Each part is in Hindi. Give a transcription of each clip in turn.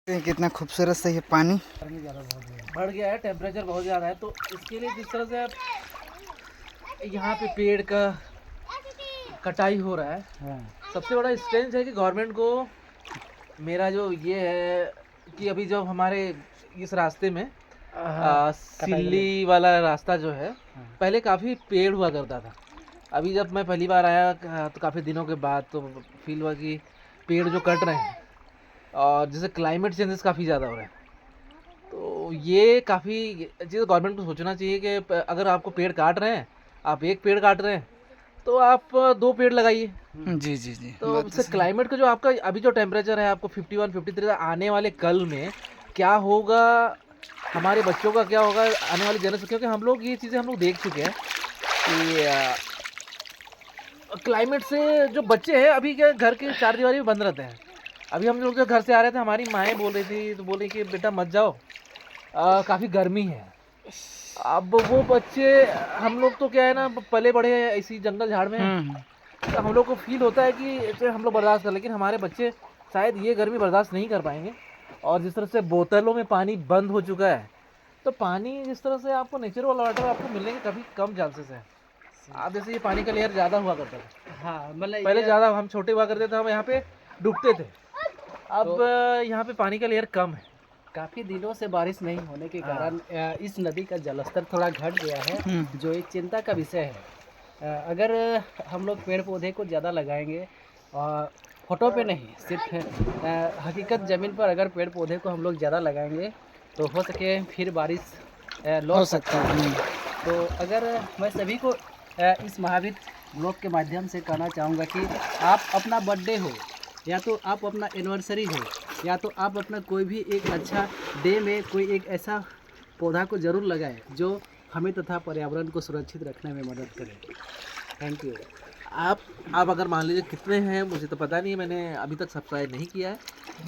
कितना खूबसूरत से ये पानी बढ़ गया है, टेम्परेचर बहुत ज़्यादा है। तो इसके लिए जिस तरह से अब यहाँ पे पेड़ का कटाई हो रहा है, सबसे बड़ा स्ट्रेंथ है कि गवर्नमेंट को मेरा जो ये है कि अभी जब हमारे इस रास्ते में सिल्ली वाला रास्ता जो है, पहले काफ़ी पेड़ हुआ करता था। अभी जब मैं पहली बार आया तो काफ़ी दिनों के बाद तो फील हुआ कि पेड़ जो कट रहे हैं और जैसे क्लाइमेट चेंजेस काफ़ी ज़्यादा हो रहे हैं, तो ये काफ़ी चीज़ गवर्नमेंट को सोचना चाहिए कि अगर आपको पेड़ काट रहे हैं, आप एक पेड़ काट रहे हैं तो आप 2 पेड़ लगाइए। जी जी जी तो बात इससे सही। क्लाइमेट का जो आपका अभी जो टेम्परेचर है आपको 51 53, आने वाले कल में क्या होगा, हमारे बच्चों का क्या होगा, आने वाली जनरेशन, क्योंकि हम लोग ये चीज़ें हम लोग देख चुके हैं कि क्लाइमेट से जो बच्चे हैं अभी के घर के चार दीवारी में बंद रहते हैं। अभी हम लोग जब घर से आ रहे थे, हमारी माएँ बोल रही थी, तो बोल रही कि बेटा मत जाओ, काफ़ी गर्मी है। अब वो बच्चे, हम लोग तो क्या है ना, पले बड़े हैं इसी जंगल झाड़ में, तो हम लोग को फील होता है कि चलो हम लोग बर्दाश्त कर, लेकिन हमारे बच्चे शायद ये गर्मी बर्दाश्त नहीं कर पाएंगे। और जिस तरह से बोतलों में पानी बंद हो चुका है, तो पानी जिस तरह से आपको नेचुरल वाटर आपको मिलने के काफ़ी कम चांसेस है। आप जैसे ये पानी का लेयर ज़्यादा हुआ करता था, हाँ, मतलब पहले ज़्यादा हम छोटे हुआ करते थे, हम यहाँ पे डूबते थे। अब यहाँ पे पानी का लेयर कम है। काफ़ी दिनों से बारिश नहीं होने के कारण इस नदी का जलस्तर थोड़ा घट गया है, जो एक चिंता का विषय है। अगर हम लोग पेड़ पौधे को ज़्यादा लगाएंगे, फोटो पे नहीं, सिर्फ हकीकत ज़मीन पर अगर पेड़ पौधे को हम लोग ज़्यादा लगाएंगे तो हो सके फिर बारिश लौट सकता है। तो अगर मैं सभी को इस महावीर ब्लॉग के माध्यम से कहना चाहूँगा कि आप अपना बर्थडे हो, या तो आप अपना एनिवर्सरी हो, या तो आप अपना कोई भी एक अच्छा डे में कोई एक ऐसा पौधा को ज़रूर लगाएं जो हमें तथा पर्यावरण को सुरक्षित रखने में मदद करे। Thank you. आप अगर मान लीजिए कितने हैं मुझे तो पता नहीं है, मैंने अभी तक सब्सक्राइब नहीं किया है,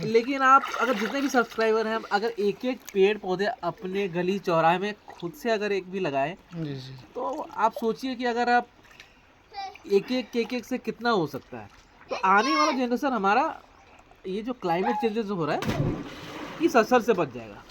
लेकिन आप अगर जितने भी सब्सक्राइबर हैं, अगर एक एक पेड़ पौधे अपने गली चौराहे में खुद से अगर एक भी लगाएं, जी जी तो आप सोचिए कि अगर आप एक से कितना हो सकता है। तो आने वाला जनरेशन हमारा ये जो क्लाइमेट चेंजेस हो रहा है, इस असर से बच जाएगा।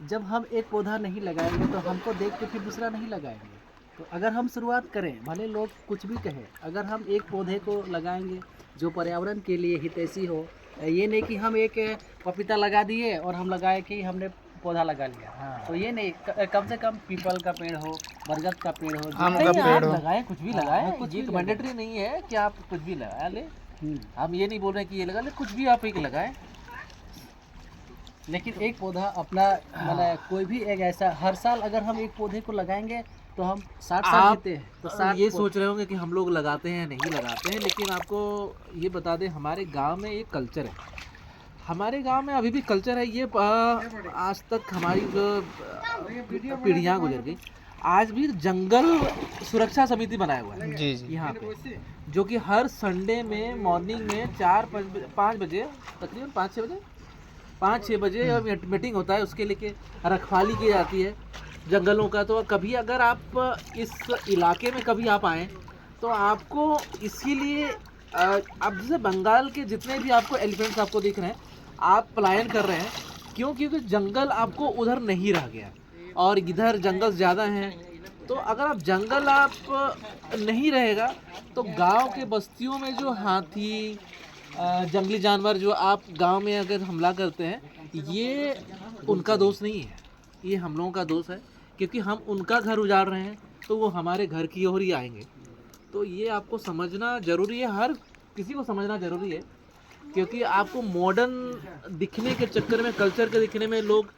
जब हम एक पौधा नहीं लगाएंगे तो हमको देख के फिर दूसरा नहीं लगाएंगे। तो अगर हम शुरुआत करें, भले लोग कुछ भी कहें, अगर हम एक पौधे को लगाएंगे जो पर्यावरण के लिए हितैषी हो, ये नहीं कि हम एक पपीता लगा दिए और हम लगाए कि हमने पौधा लगा लिया। तो ये नहीं, कम से कम पीपल का पेड़ हो, बरगद का पेड़ हो, आम नहीं, का आप पेड़ हो। लगाएं, कुछ भी हाँ, लगाएं, कुछ ये भी तो मैंडेटरी नहीं है कि आप कुछ भी लगा ले। हम्म। हम ये नहीं बोल रहे कि ये लगा ले, कुछ भी आप एक लगाएं। लेकिन एक पौधा अपना, मतलब कोई भी एक ऐसा, हर साल अगर हम एक पौधे को लगाएंगे तो हम 60 साल आप जीते हैं। तो ये सोच रहे होंगे कि हम लोग लगाते हैं नहीं लगाते हैं, लेकिन आपको ये बता दें, हमारे गांव में एक कल्चर है, हमारे गांव में अभी भी कल्चर है ये। आज तक हमारी जो पीढ़ियाँ गुजर गई, आज भी जंगल सुरक्षा समिति बनाया हुआ है जी जी यहाँ पे, जो कि हर संडे में मॉर्निंग में 4-5 बजे, तकरीबन 5-6 बजे मीटिंग होता है, उसके लिए रखवाली की जाती है जंगलों का। तो कभी अगर आप इस इलाके में कभी आप आएँ, तो आपको इसीलिए अब जैसे बंगाल के जितने भी आपको एलिफेंट्स आपको दिख रहे हैं, आप पलायन कर रहे हैं, क्यों? क्योंकि जंगल आपको उधर नहीं रह गया और इधर जंगल ज़्यादा हैं। तो अगर आप जंगल आप नहीं रहेगा, तो गांव के बस्तियों में जो हाथी, जंगली जानवर जो आप गांव में अगर हमला करते हैं, ये उनका दोष नहीं है, ये हम लोगों का दोष है, क्योंकि हम उनका घर उजाड़ रहे हैं तो वो हमारे घर की ओर ही आएंगे। तो ये आपको समझना ज़रूरी है, हर किसी को समझना ज़रूरी है, क्योंकि आपको मॉडर्न दिखने के चक्कर में, कल्चर के दिखने में लोग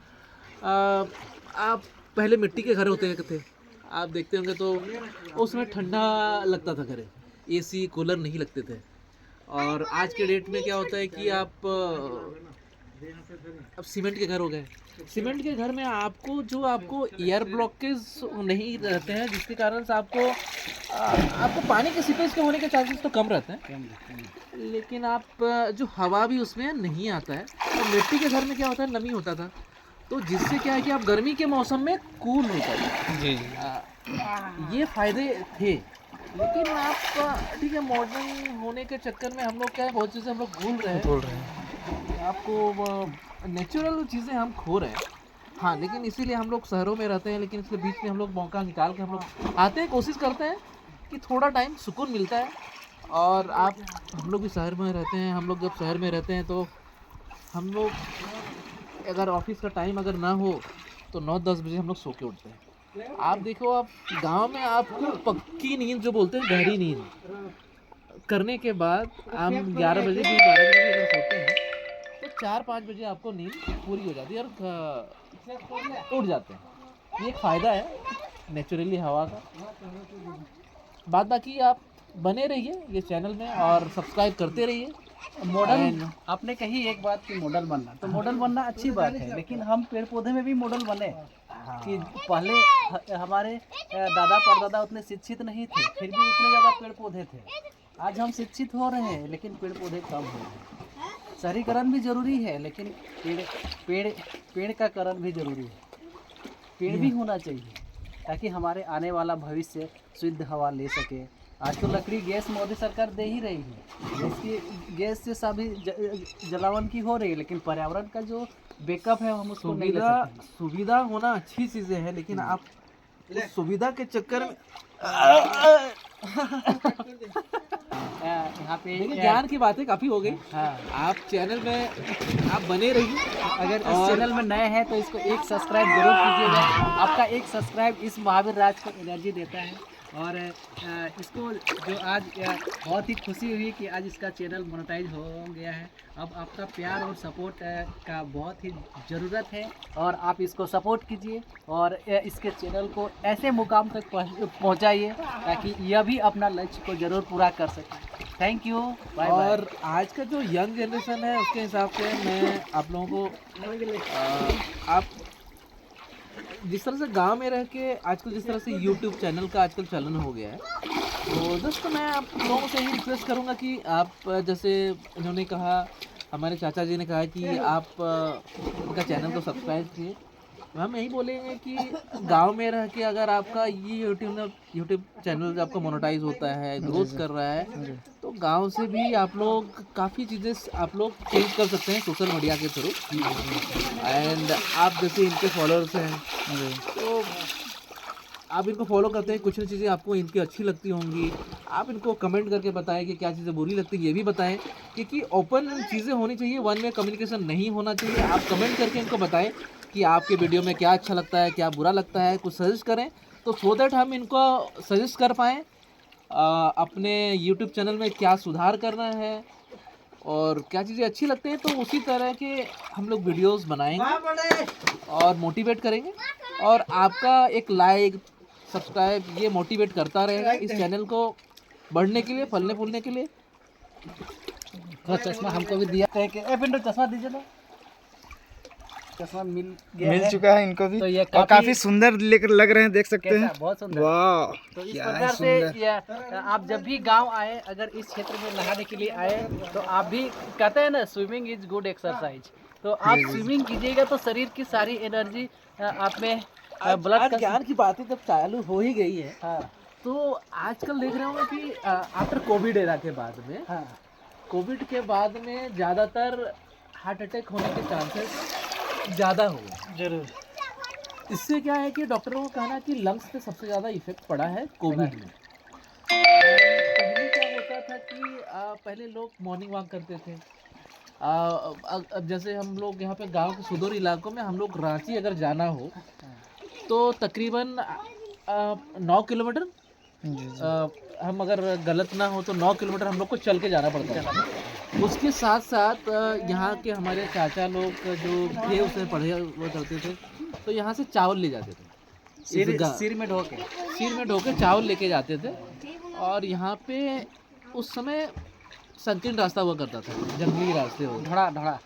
आप पहले मिट्टी के घर होते थे, आप देखते होंगे तो उसमें ठंडा लगता था, घर एसी कूलर नहीं लगते थे। और आज के डेट में क्या होता है कि आप अब सीमेंट के घर हो गए। सीमेंट के घर में आपको एयर ब्लॉकेज नहीं रहते हैं, जिसके कारण से आपको पानी के सीपेज के होने के चांसेस तो कम रहते हैं, लेकिन आप जो हवा भी उसमें नहीं आता है। तो मिट्टी के घर में क्या होता है, नमी होता था, तो जिससे क्या है कि आप गर्मी के मौसम में कूल होता है। जी जी ये फायदे थे, लेकिन आप ठीक है, मॉडर्न होने के चक्कर में हम लोग क्या है, बहुत चीज़ें हम लोग भूल रहे हैं। बोल रहे हैं आपको नेचुरल चीज़ें हम खो रहे हैं। हाँ, लेकिन इसीलिए हम लोग शहरों में रहते हैं, लेकिन इसके बीच में हम लोग मौका निकाल के हम लोग आते हैं, कोशिश करते हैं कि थोड़ा टाइम सुकून मिलता है। और हम लोग भी शहर में रहते हैं, हम लोग जब शहर में रहते हैं तो हम लोग अगर ऑफिस का टाइम अगर ना हो तो 9-10 बजे हम लोग सो के उठते हैं। आप देखो, आप गांव में आपको पक्की नींद जो बोलते हैं, गहरी नींद करने के बाद हम 11 बजे भी 12 बजे भी अगर सोते हैं तो 4-5 बजे आपको नींद पूरी हो जाती है और उठ जाते हैं। ये एक फ़ायदा है नेचुरली हवा का। बाद बाकी आप बने रहिए ये चैनल में और सब्सक्राइब करते रहिए। मॉडल आपने कही एक बात कि मॉडल बनना, तो मॉडल बनना अच्छी बात है, लेकिन हम पेड़ पौधे में भी मॉडल बने। कि पहले हमारे दादा परदादा उतने शिक्षित नहीं थे, फिर भी उतने ज़्यादा पेड़ पौधे थे। आज हम शिक्षित हो रहे हैं लेकिन पेड़ पौधे कम हो रहे हैं। शहरीकरण भी ज़रूरी है, लेकिन पेड़ का करण भी ज़रूरी है। पेड़ भी होना चाहिए ताकि हमारे आने वाला भविष्य शुद्ध हवा ले सके। आज तो लकड़ी गैस मोदी सरकार दे ही रही है, गैस से सभी जलावन की हो रही है, लेकिन पर्यावरण का जो बैकअप है हम उसको नहीं ले सकते। सुविधा होना अच्छी चीज़ें हैं, लेकिन आप उस सुविधा के चक्कर में यहाँ पे लेकिन ज्ञान की बातें काफ़ी हो गई। हाँ, आप चैनल में आप बने रहिए। अगर इस चैनल में नए हैं तो इसको एक सब्सक्राइब जरूर कीजिएगा। आपका एक सब्सक्राइब इस महावीर राज को एनर्जी देता है। और इसको जो आज बहुत ही खुशी हुई कि आज इसका चैनल मोनेटाइज हो गया है। अब आपका प्यार और सपोर्ट का बहुत ही ज़रूरत है और आप इसको सपोर्ट कीजिए और इसके चैनल को ऐसे मुकाम तक पहुंचाइए ताकि यह भी अपना लक्ष्य को ज़रूर पूरा कर सके। Thank you, bye bye. और आज का जो यंग जनरेशन है उसके हिसाब से मैं आप लोगों को आप जिस तरह से गांव में रह के आजकल जिस तरह से YouTube चैनल का आजकल चलन हो गया है, तो दोस्तों मैं आप लोगों से ही रिक्वेस्ट करूंगा कि आप जैसे इन्होंने कहा, हमारे चाचा जी ने कहा कि आप उनका चैनल को सब्सक्राइब किए। हम यही बोलेंगे कि गांव में रह के अगर आपका ये यूट्यूब चैनल आपका मोनेटाइज होता है, ग्रोथ कर रहा है, तो गांव से भी आप लोग काफ़ी चीज़ें आप लोग चेंज कर सकते हैं सोशल मीडिया के थ्रू। एंड आप जैसे इनके फॉलोअर्स हैं तो आप इनको फॉलो करते हैं, कुछ ना चीज़ें आपको इनकी अच्छी लगती होंगी, आप इनको कमेंट करके बताएं कि क्या चीज़ें बुरी लगती है, ये भी बताएं। क्योंकि ओपन चीज़ें होनी चाहिए, वन वे कम्युनिकेशन नहीं होना चाहिए। आप कमेंट करके इनको बताएं कि आपके वीडियो में क्या अच्छा लगता है, क्या बुरा लगता है, कुछ सजेस्ट करें तो सो दैट हम इनको सजेस्ट कर पाएँ अपने यूट्यूब चैनल में क्या सुधार करना है और क्या चीज़ें अच्छी लगती हैं, तो उसी तरह के हम लोग वीडियोस बनाएंगे और मोटिवेट करेंगे। और आपका एक लाइक सब्सक्राइब ये मोटिवेट करता रहेगा इस चैनल को बढ़ने के लिए, फलने फूलने के लिए। चश्मा हमको भी दिया है कि पिंटू चश्मा दीजिए ना। चश्मा मिल चुका है इनको भी, तो ये और काफी सुंदर लग रहे हैं, देख सकते हैं। बहुत सुंदर। वाह, तो इस क्या प्रकार से आप जब भी गांव आए, अगर इस क्षेत्र में नहाने के लिए आए तो आप भी कहते हैं ना, स्विमिंग इज गुड एक्सरसाइज। तो आप स्विमिंग कीजिएगा तो शरीर की सारी एनर्जी आप में ब्लड का ज्ञान की बातें जब चालू हो ही गई है, हाँ तो आजकल देख रहे होंगे कि आफ्टर कोविड एरा के बाद में, हाँ, कोविड के बाद में ज़्यादातर हार्ट अटैक होने के चांसेस ज़्यादा हुए। जरूर। इससे क्या है कि डॉक्टरों का कहना है कि लंग्स पे सबसे ज़्यादा इफेक्ट पड़ा है कोविड में। पहले क्या होता था कि पहले लोग मॉर्निंग वॉक करते थे। अब जैसे हम लोग यहाँ पे गांव के सुदूर इलाकों में हम लोग रांची अगर जाना हो तो तकरीबन 9 किलोमीटर, हम अगर गलत ना हो तो 9 किलोमीटर हम लोग को चल के जाना पड़ता है। उसके साथ साथ यहाँ के हमारे चाचा लोग जो थे उसमें पढ़े हुए करते थे, तो यहाँ से चावल ले जाते थे, सिर में ढो के चावल लेके जाते थे। और यहाँ पे उस समय संकीर्ण रास्ता हुआ करता था, जंगली रास्ते हो, ढोड़ा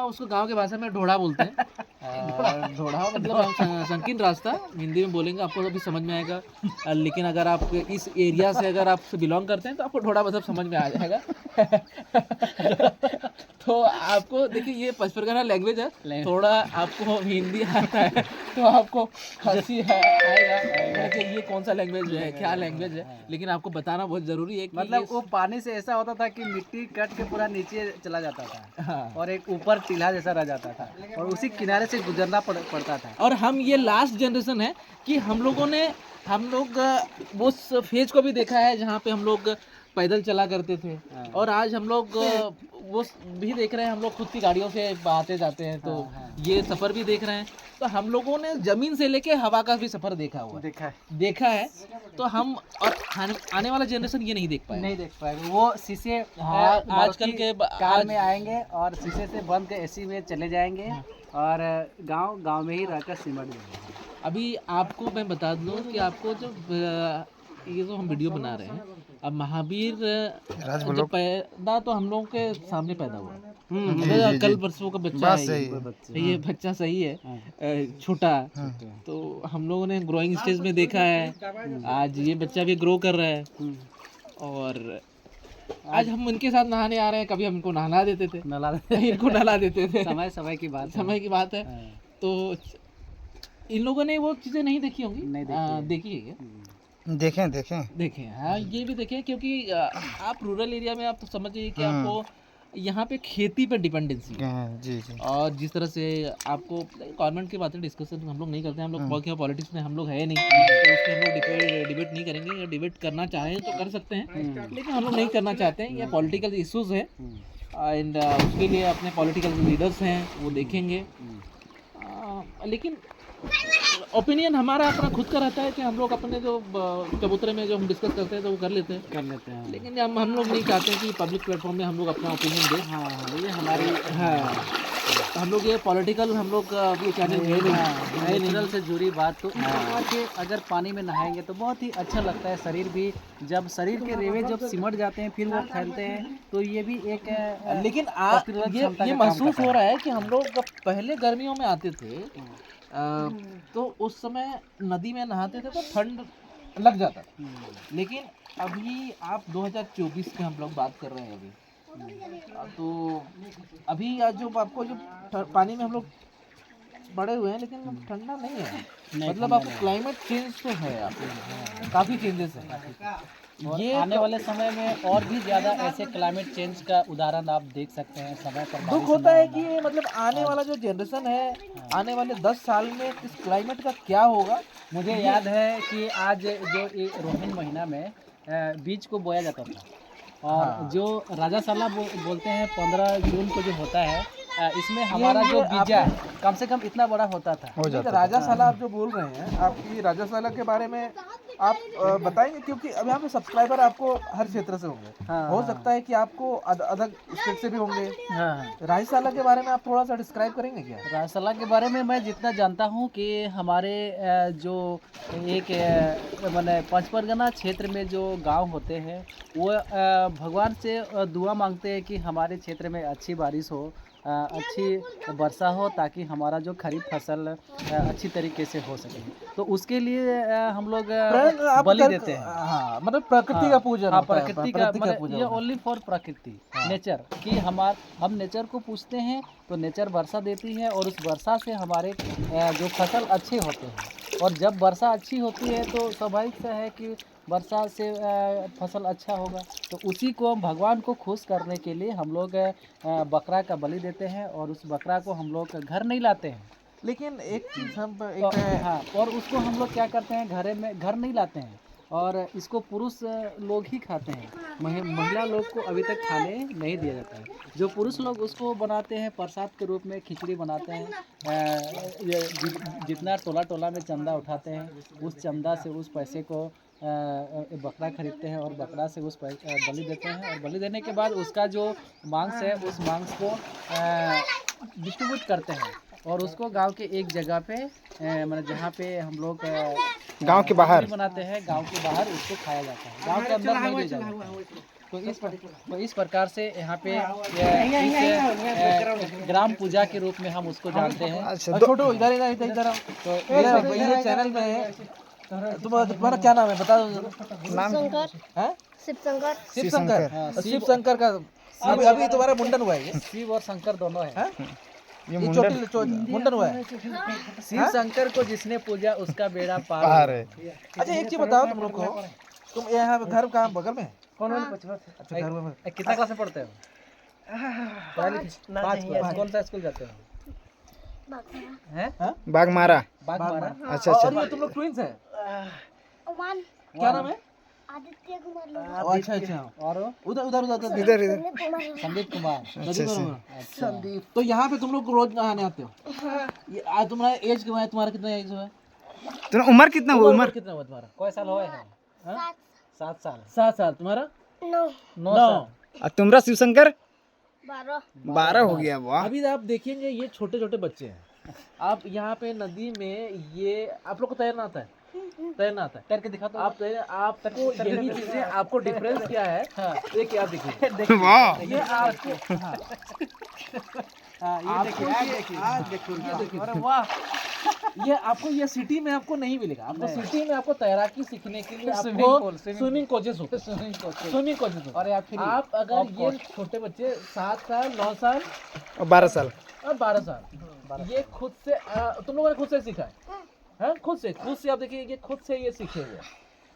उसको गांव के भाषा में ढोड़ा बोलते हैं। ढोढ़ा मतलब संकीर्ण रास्ता, हिंदी में बोलेंगे आपको अभी समझ में आएगा। लेकिन अगर आप इस एरिया से अगर आप बिलोंग करते हैं तो आपको ढोढ़ा मतलब समझ में आ जाएगा। तो आपको देखिए ये पचपरगना लैंग्वेज है, थोड़ा आपको हिंदी आता है तो आपको हंसी आएगा कि ये कौन सा लैंग्वेज है, क्या लैंग्वेज है, लेकिन आपको बताना बहुत ज़रूरी है कि मतलब वो पानी से ऐसा होता था कि मिट्टी कट के पूरा नीचे चला जाता था। हाँ। और एक ऊपर टीला जैसा रह जाता था और उसी किनारे से गुजरना पड़ता था। और हम ये लास्ट जनरेशन है कि हम लोग वो फेज को भी देखा है जहाँ पे हम लोग पैदल चला करते थे, और आज हम लोग वो भी देख रहे हैं, हम लोग खुद की गाड़ियों से आते जाते हैं, तो ये सफ़र भी देख रहे हैं। तो हम लोगों ने ज़मीन से लेके हवा का भी सफ़र देखा है। तो हम और आने वाला जनरेशन ये नहीं देख पाएगा। वो शीशे आजकल के कार में आएंगे और शीशे से बंद के एसी में चले जाएंगे और गांव में ही रहकर सिमट जाएंगे। अभी आपको मैं बता दूं कि आपको जो ये जो हम वीडियो बना रहे हैं, अब महावीर जब पैदा तो हम लोगों के सामने पैदा हुआ, कल परसों का बच्चा है ये बच्चा सही है, छोटा, तो हम लोगों ने ग्रोइंग स्टेज में देखा है। आज ये बच्चा भी ग्रो कर रहा है और आज हम उनके साथ नहाने आ रहे हैं। कभी हम इनको नहला देते थे, इनको नहला देते थे। समय की बात है। तो इन लोगों ने वो चीज़ें नहीं देखी होंगी, देखी है देखें। हाँ, ये भी देखें, क्योंकि आप रूरल एरिया में आप तो समझिए कि आपको यहाँ पे खेती पर डिपेंडेंसी है। जी। और जिस तरह से आपको गवर्नमेंट की बातें डिस्कशन हम लोग नहीं करते हैं, हम लोग पॉलिटिक्स में हम लोग है नहीं, तो उसमें हम लोग डिबेट नहीं करेंगे, या डिबेट करना चाहें तो कर सकते हैं, लेकिन हम लोग नहीं करना चाहते हैं। ये पॉलिटिकल इश्यूज है एंड उसके लिए अपने पॉलिटिकल लीडर्स हैं, वो देखेंगे। लेकिन ओपिनियन हमारा अपना खुद का रहता है कि हम लोग अपने जो चबूतरे में जो हम डिस्कस करते हैं तो वो कर लेते हैं। लेकिन हम लोग नहीं चाहते कि पब्लिक प्लेटफॉर्म में हम लोग अपना ओपिनियन दें। ये हमारी तो हम लोग ये पॉलिटिकल हम लोग ये चैनल है नेचुरल से जुड़ी बात। तो कि अगर पानी में नहाएंगे तो बहुत ही अच्छा लगता है। शरीर भी जब शरीर के रेवे जब सिमट जाते हैं फिर वो फैलते हैं, तो ये भी एक लेकिन ये महसूस हो रहा है कि हम लोग जब पहले गर्मियों में आते थे तो उस समय नदी में नहाते थे तो ठंड लग जाता था, लेकिन अभी आप 2024 की हम लोग बात कर रहे हैं अभी, तो अभी आज जो आपको जो पानी में हम लोग बड़े हुए हैं, लेकिन ठंडा नहीं है। मतलब आपको क्लाइमेट चेंज तो है, आपको काफ़ी चेंजेस हैं। ये आने वाले समय में और भी ज़्यादा ऐसे क्लाइमेट चेंज का उदाहरण आप देख सकते हैं। समय पर दुख होता है कि मतलब आने वाला जो जनरेशन है, आने वाले 10 साल में इस क्लाइमेट का क्या होगा। मुझे याद है कि आज जो रोहिन महीना में बीज को बोया जाता था, और जो राजा साला बोलते हैं 15 जून को जो होता है, इसमें हमारा जो बीजा कम से कम इतना बड़ा होता था। राजा साला आप जो बोल रहे हैं, आपकी राजा साला के बारे में आप बताएंगे, क्योंकि अब यहाँ पे सब्सक्राइबर आपको हर क्षेत्र से होंगे। हो सकता है कि आपको अदर स्टेट से भी होंगे। राजा साला के बारे में आप थोड़ा सा डिस्क्राइब करेंगे क्या? राजा साला के बारे में मैं जितना जानता हूँ कि हमारे जो एक मैंने पचपरगना क्षेत्र में जो गांव होते हैं, वो भगवान से दुआ मांगते हैं कि हमारे क्षेत्र में अच्छी बारिश हो, अच्छी वर्षा हो, ताकि हमारा जो खरीफ फसल अच्छी तरीके से हो सके। तो उसके लिए हम लोग बलि देते हैं। हाँ, मतलब प्रकृति का पूजन। प्रकृति का मतलब ये ओनली फॉर प्रकृति, नेचर कि हम नेचर को पूछते हैं, तो नेचर वर्षा देती है और उस वर्षा से हमारे जो फसल अच्छे होते हैं। और जब वर्षा अच्छी होती है तो स्वाभाविक सा है कि वर्षा से फसल अच्छा होगा। तो उसी को भगवान को खुश करने के लिए हम लोग बकरा का बलि देते हैं, और उस बकरा को हम लोग घर नहीं लाते हैं। लेकिन एक चीज़ हम हाँ, और उसको हम लोग क्या करते हैं, घर नहीं लाते हैं, और इसको पुरुष लोग ही खाते हैं। महिला लोग को अभी तक खाने नहीं दिया जाता है। जो पुरुष लोग उसको बनाते हैं प्रसाद के रूप में, खिचड़ी बनाते हैं। ये जितना टोला में चंदा उठाते हैं, उस चंदा से उस पैसे को बकरा खरीदते हैं और बकरा से उस बलि देते हैं। और बलि देने के बाद उसका जो मांस है, उस मांस को डिस्ट्रीब्यूट करते हैं, और उसको गांव के एक जगह पे मतलब जहाँ पे हम लोग गांव के बाहर बनाते हैं, गांव के बाहर उसको खाया जाता है। गांव के अंदर नहीं ले जाता है। तो इस प्रकार से यहाँ पे ग्राम पूजा के रूप में हम उसको जानते हैं। अच्छा छोटो इधर इधर इधर इधर आओ। तो ये चैनल में है। तुम्हारा क्या नाम है बता दो। नाम हैं? शिव शंकर। शिव शंकर। शिव शंकर का अभी तुम्हारा मुंडन हुआ है ये? शिव और शंकर दोनों है। ये ये मुंडन हुआ है। शिव शंकर को जिसने पूजा उसका बेड़ा पार पार है। अच्छा एक चीज बताओ तुम लोग को, तुम यहाँ घर कहाँ बगल में? कौन अच्छा घर में। कितना क्लास में पढ़ते हो? पाँच क्लास। कौन सा स्कूल जाते हो? हैं? बाघमारा। बागमारा। अच्छा और अच्छा। ये तुम लोग ट्विंस है? वन क्या नाम है? आदित्य कुमार लोग। अच्छा अच्छा। और उधर उधर उधर उधर। इधर इधर। संदीप कुमार। संदीप कुमार। अच्छा अच्छा। संदीप। तो यहाँ पे तुम लोग रोज नहाने आते हो? ये आज तुम्हारा एज क्या है? तुम्हारा कितना एज है? तुम्हारा उम्र कितना हुआ? उम्र कितना हुआ तुम्हारा? कोई साल हुआ है? 7 7 साल। 7 साल। तुम्हारा? 9 9 साल। और तुम्हारा शिवशंकर? 12 12 हो गया। वाह। अभी आप देखेंगे ये छोटे छोटे बच्चे हैं। आप यहाँ पे नदी में ये आप लोग को तैरना आता है? तैरना आता है? तैर के दिखा दो। आपको यही चीजें आपको डिफरेंस क्या है? ये क्या देखिए वाह। ये आपको ये देखिए। अरे वाह। ये आपको ये सिटी में आपको नहीं मिलेगा। आपको सिटी में आपको तैराकी सीखने के लिए आपको स्विमिंग कोचेस होते हैं। स्विमिंग कोचेस होते हैं। आप अगर ये छोटे बच्चे 7 साल 9 साल और 12 साल और 12 साल ये खुद से तुम लोगों ने खुद से सीखा है? खुद से आप देखिए ये खुद से ये सीखे हुए,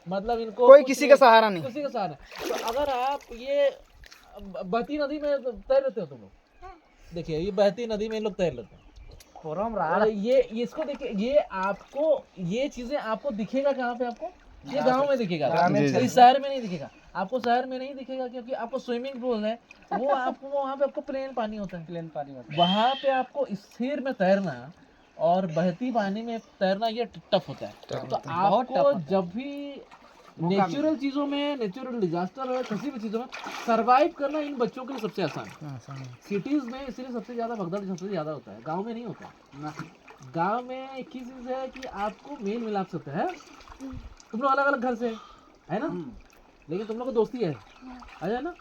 मतलब इनको कोई किसी का सहारा नहीं। किसी का सहारा। तो अगर आप ये बहती नदी में तैर लेते हो तुम लोग, देखिए ये बहती नदी में लोग तैर लेते हैं। और ये इसको देखिए, ये आपको ये चीजें आपको दिखेगा कहाँ पे? आपको ये गांव में दिखेगा, इस शहर में नहीं दिखेगा। आपको शहर में नहीं दिखेगा क्योंकि आपको स्विमिंग पूल है, वो आपको वहाँ पे आपको प्लेन पानी होता है। प्लेन पानी होता है। वहाँ पे आपको स्थिर में तैरना और बहती पानी में तैरना ये टफ होता है। तो आपको जब भी नेचुरल चीज़ों में, नेचुरल डिजास्टर और किसी भी चीज़ों में सरवाइव करना इन बच्चों के लिए सबसे आसान है। सिटीज़ में इसलिए सबसे ज़्यादा भगदड़ सबसे ज़्यादा होता है, गांव में नहीं होता। गांव में एक ही चीज़ है कि आपको मेल मिलाप सकते हैं। तुम लोग अलग अलग घर से है ना, लेकिन तुम लोग को दोस्ती है ना।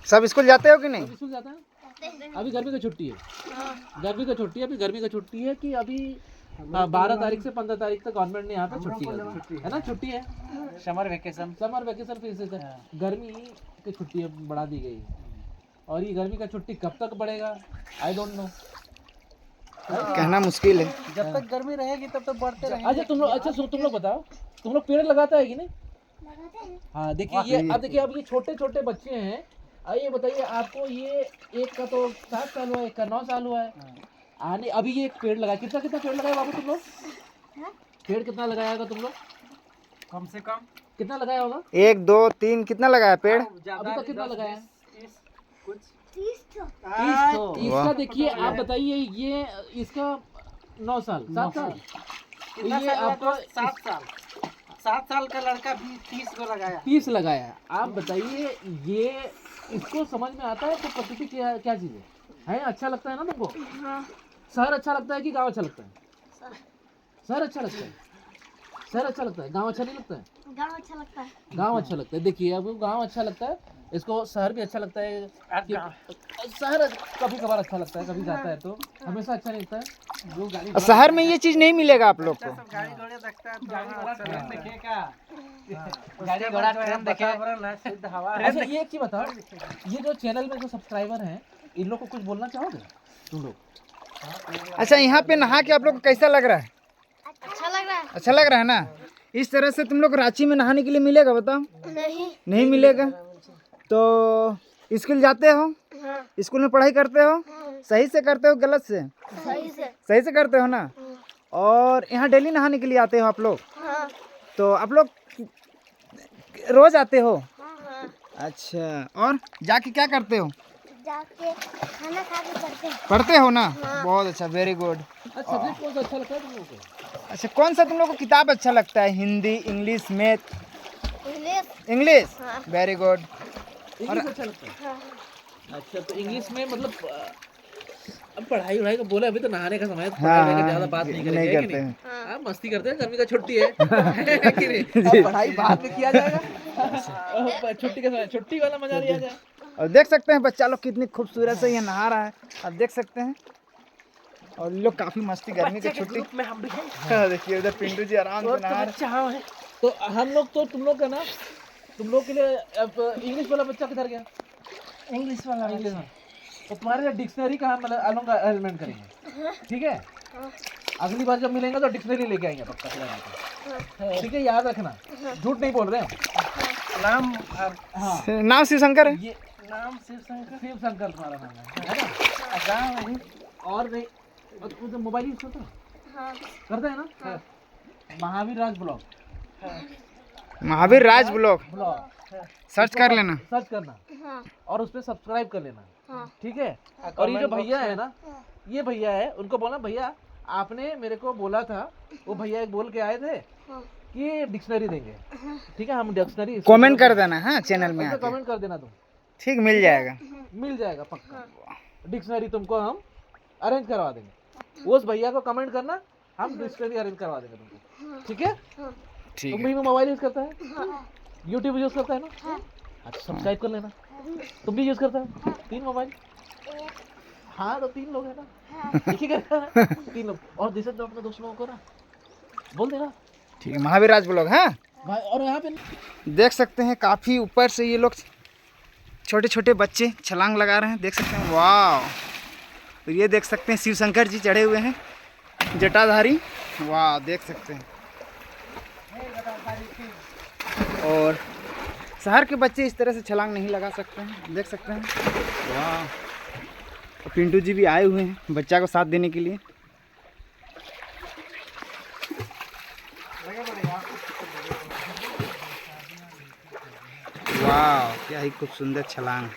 सब स्कूल जाते हो कि नहीं? स्कूल जाता है। अभी गर्मी की छुट्टी है। गर्मी की छुट्टी है। अभी गर्मी की छुट्टी है कि अभी 12 तारीख से 15 तारीख तक गवर्नमेंट ने यहाँ पे छुट्टी कर दी है ना। छुट्टी है, समर वेकेशन फिर से गर्मी की छुट्टी बढ़ा दी गई है। और ये गर्मी का छुट्टी कब तक बढ़ेगा आई डोंट नो, कहना मुश्किल है। जब तक गर्मी रहेगी तब तक बढ़ते रहेंगे। अच्छा तुम लोग बताओ, तुम लोग पेड़ लगाता है कि नहीं? हाँ देखिए ये अब देखिए, अब ये छोटे छोटे बच्चे हैं। ये बताइए आपको, ये एक का तो 7 साल हुआ है, एक का 9 साल हुआ है। आने अभी ये एक पेड़ लगाया, कितना पेड़ लगाया बाबू तुम लोग? पेड़ कितना लगाया होगा तुम लोग? कम से कम कितना लगाया होगा? 1 2 3 कितना लगाया पेड़? अभी तक कितना लगाया? 30 इसका देखिए आप बताइए, ये इसका 9 साल 7 साल, ये आपका 7 साल का लड़का भी 30 को लगाया। 30 लगाया। आप बताइए ये इसको समझ में आता है तो प्रकृति क्या चीज़ है? अच्छा लगता है ना तुमको? शहर अच्छा लगता है कि गांव अच्छा लगता है? शहर अच्छा लगता है। शहर अच्छा लगता है, गांव अच्छा नहीं लगता है? गाँव अच्छा लगता है। गांव अच्छा लगता है। देखिए अब गांव अच्छा लगता है, इसको शहर भी अच्छा लगता है। शहर कभी कभार अच्छा लगता है, कभी जाता है तो हमेशा अच्छा नहीं लगता है। जो गाड़ी शहर में ये चीज नहीं मिलेगा आप लोग को। गाड़ी घोड़े देखता है तो ट्रेन देखेगा, गाड़ी घोड़ा ट्रेन देखेगा, शुद्ध हवा। अच्छा ये एक चीज बताओ, ये जो चैनल में जो सब्सक्राइबर हैं इन लोग को कुछ बोलना चाहोगे तुम लोग? अच्छा यहाँ पे नहा के आप लोग को कैसा लग रहा है? अच्छा लग रहा है। अच्छा लग रहा है ना? इस तरह से तुम लोग रांची में नहाने के लिए मिलेगा बताओ? नहीं मिलेगा। तो स्कूल जाते हो? स्कूल में पढ़ाई करते हो? सही से करते हो गलत से? सही से करते हो ना? और यहाँ डेली नहाने के लिए आते हो आप लोग? तो आप लोग रोज आते हो? अच्छा, और जाके क्या करते हो? जाके खाना खा के पढ़ते हो ना? बहुत अच्छा, वेरी गुड। सब्जेक्ट कौन सा अच्छा लगता है तुम लोगों को? अच्छा, कौन सा तुम लोग को किताब अच्छा लगता है? Hindi, English, math? English, very good. English अच्छा लगता है? अच्छा, तो इंग्लिश में मतलब अब पढ़ाई का बोले, अभी तो नहाने का समय है, पढ़ाई का ज़्यादा बात नहीं करेंगे, है कि नहीं? क्या मस्ती करते हैं, गर्मी का छुट्टी है कि नहीं? अब पढ़ाई बाद में किया जाएगा, छुट्टी के समय छुट्टी वाला मजा लिया जाए। और देख सकते हैं बच्चा लोग कितनी खूबसूरत से ये नहा रहा है, आप देख सकते हैं। और ये लोग काफी मस्ती, गर्मी की छुट्टी में हम भी हैं। हाँ, देखिए उधर पिंटू जी आराम से नहा रहे बच्चा हाँ है। तो हम लोग तो तुम लोग का ना, तुम लोग के लिए अब इंग्लिश वाला बच्चा किधर गया? इंग्लिश वाला इंग्लिश में तो तुम्हारे लिए डिक्शनरी का हम अलग अरेंजमेंट करेंगे, ठीक है? अगली बार जब मिलेंगे तो डिक्शनरी लेके आएंगे पक्का खिलाने को, ठीक है? याद रखना, झूठ नहीं बोल रहे हैं। नाम हाँ, नाम शिव शंकर है। ये नाम शिव शंकर। शिव शंकर तुम्हारा नाम है ना? गाँव है। और नहीं, और तुम तो मोबाइल यूज करते हो? करते हैं ना? महावीर राज ब्लॉग, महावीर राज ब्लॉग सर्च कर लेना। सर्च करना और उस पर सब्सक्राइब कर लेना, ठीक है? और ये जो भैया है ना, ये भैया है, उनको बोलना भैया आपने मेरे को बोला था, वो भैया एक बोल के आए थे कि डिक्शनरी देंगे, ठीक है? हम डिक्शनरी कमेंट कर देना हाँ चैनल में आके। कमेंट कर देना तुम, ठीक मिल जाएगा। मिल जाएगा पक्का। डिक्शनरी तुमको हम अरेंज करवा देंगे, उस भैया को कमेंट करना, हम डिक्शनरी अरेंज करवा देंगे तुमको, ठीक है? ठीक तुम है। भी मोबाइल यूज करता है, यूट्यूब यूज करता है ना? अच्छा सब्सक्राइब कर लेना। तुम भी यूज करता है 3 मोबाइल? हाँ तो 3 लोग है ना, एक ही करता है 3 लोग। और जैसे तो अपने दोस्त लोगों को ना बोल देना, ठीक है महावीर राज ब्लॉग हाँ। भाई। और यहाँ पे देख सकते हैं काफ़ी ऊपर से ये लोग छोटे छोटे बच्चे छलांग लगा रहे हैं, देख सकते हैं। वाह, तो ये देख सकते हैं शिव शंकर जी चढ़े हुए हैं, जटाधारी। वाह देख सकते हैं। और शहर के बच्चे इस तरह से छलांग नहीं लगा सकते हैं, देख सकते हैं। वाह, और पिंटू जी भी आए हुए हैं बच्चा को साथ देने के लिए। वाह क्या ही खूब सुंदर छलांग।